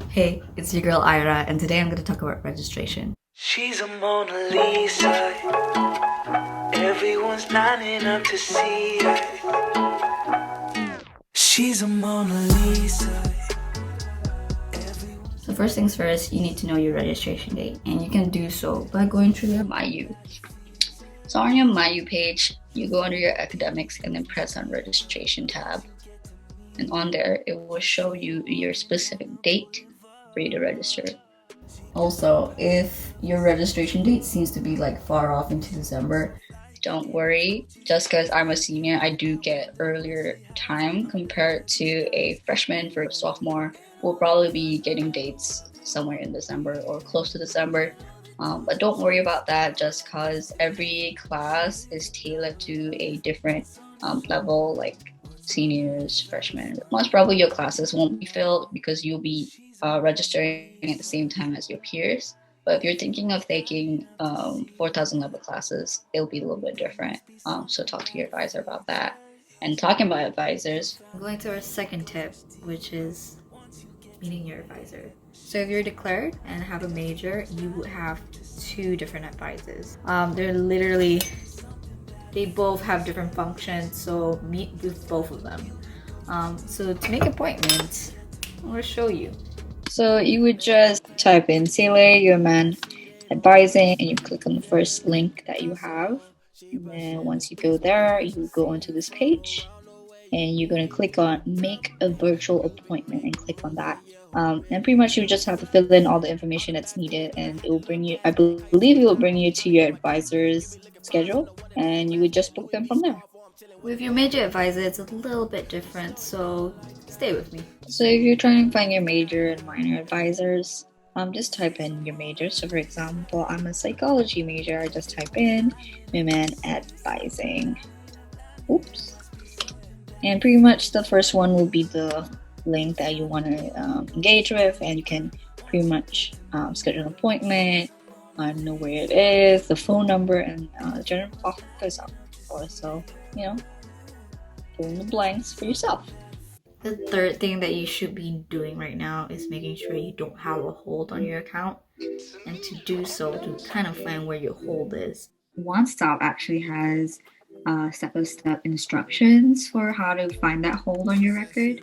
Hey, it's your girl IYRA, and today I'm going to talk about registration. She's a Mona Lisa. Everyone's lining up to see her. She's a Mona Lisa. So first things first, you need to know your registration date, and you can do so by going through your MyU. So on your MyU page, you go under your academics and then press on registration tab. And on there, it will show you your specific date for you to register. Also, if your registration date seems to be like far off into December, don't worry. Just because I'm a senior, I do get earlier time compared to a freshman. For a sophomore, we'll probably be getting dates somewhere in December or close to December. But don't worry about that, just because every class is tailored to a different level, like seniors, freshmen. Most probably your classes won't be filled because you'll be registering at the same time as your peers. But if you're thinking of taking 4,000 level classes, it'll be a little bit different. So talk to your advisor about that. And talking about advisors, I'm going to our second tip, which is meeting your advisor. So if you're declared and have a major, you would have two different advisors. They both have different functions, so meet with both of them. So to make appointments, I'm going to show you. So you would just type in Sailor, your man advising, and you click on the first link that you have. And then once you go there, you go onto this page and you're going to click on make a virtual appointment and click on that. And pretty much you just have to fill in all the information that's needed, and it will bring you, I believe it will bring you to your advisor's schedule, and you would just book them from there. With your major advisor, it's a little bit different, so stay with me. So if you're trying to find your major and minor advisors, just type in your major. So for example, I'm a psychology major. I just type in women advising. Oops. And pretty much the first one will be the link that you want to engage with, and you can pretty much schedule an appointment, know where it is, the phone number, and general office hours. So, fill in the blanks for yourself. The third thing that you should be doing right now is making sure you don't have a hold on your account. And to do so, to kind of find where your hold is, One Stop actually has step-by-step instructions for how to find that hold on your record.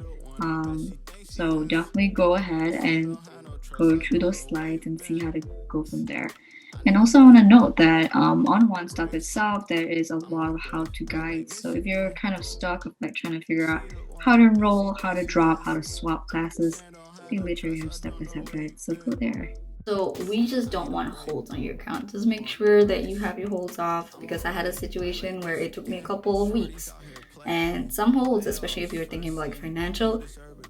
So definitely go ahead and go through those slides and see how to go from there. And also, I want to note that on One Stop itself, there is a lot of how-to guides. So if you're kind of stuck of like trying to figure out how to enroll, how to drop, how to swap classes, they literally have step-by-step guides. So go there. So we just don't want holds on your account. Just make sure that you have your holds off, because I had a situation where it took me a couple of weeks. And some holds, especially if you're thinking like financial,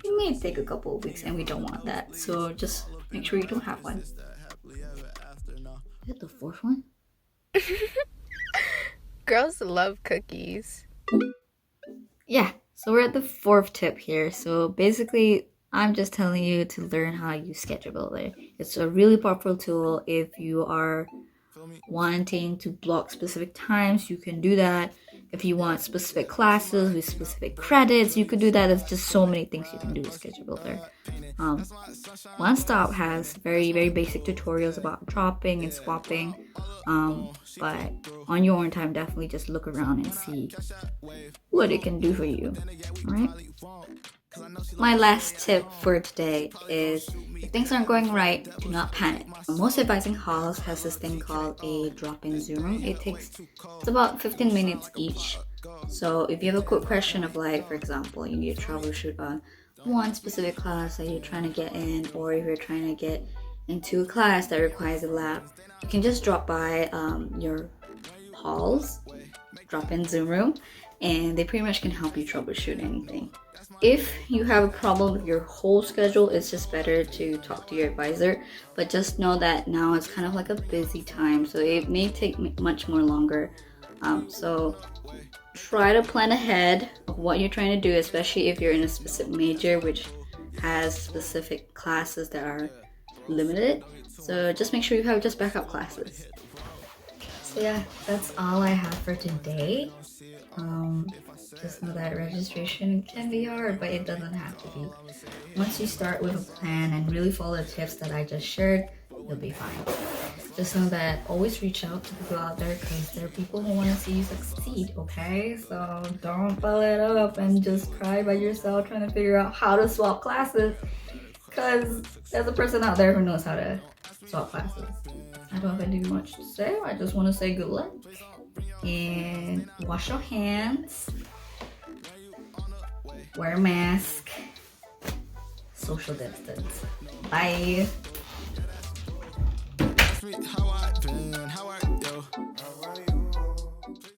it may take a couple of weeks, and we don't want that. So just make sure you don't have one. Is it the fourth one? Girls love cookies. Yeah, so we're at the fourth tip here. So basically, I'm just telling you to learn how to use Schedule Builder. It's a really powerful tool. If you are wanting to block specific times, you can do that. If you want specific classes with specific credits, you could do that. There's just so many things you can do with Schedule Builder. One Stop has very, very basic tutorials about dropping and swapping. But on your own time, definitely just look around and see what it can do for you. Alright? My last tip for today is, if things aren't going right, do not panic. Most advising halls has this thing called a drop-in Zoom room. It's about 15 minutes each. So if you have a quick question of like, for example, you need to troubleshoot on one specific class that you're trying to get in, or if you're trying to get into a class that requires a lab, you can just drop by your hall's drop-in Zoom room, and they pretty much can help you troubleshoot anything. If you have a problem with your whole schedule, it's just better to talk to your advisor. But just know that now it's kind of like a busy time, so it may take much more longer. So try to plan ahead of what you're trying to do, especially if you're in a specific major which has specific classes that are limited. So just make sure you have just backup classes. So yeah, that's all I have for today. Just know that registration can be hard, but it doesn't have to be. Once you start with a plan and really follow the tips that I just shared, you'll be fine. Just know that always reach out to people out there because there are people who want to see you succeed, okay? So don't fill it up and just cry by yourself trying to figure out how to swap classes, because there's a person out there who knows how to swap classes. I don't have anything much to say. I just want to say good luck and wash your hands, wear a mask, social distance. Bye. How I been, how I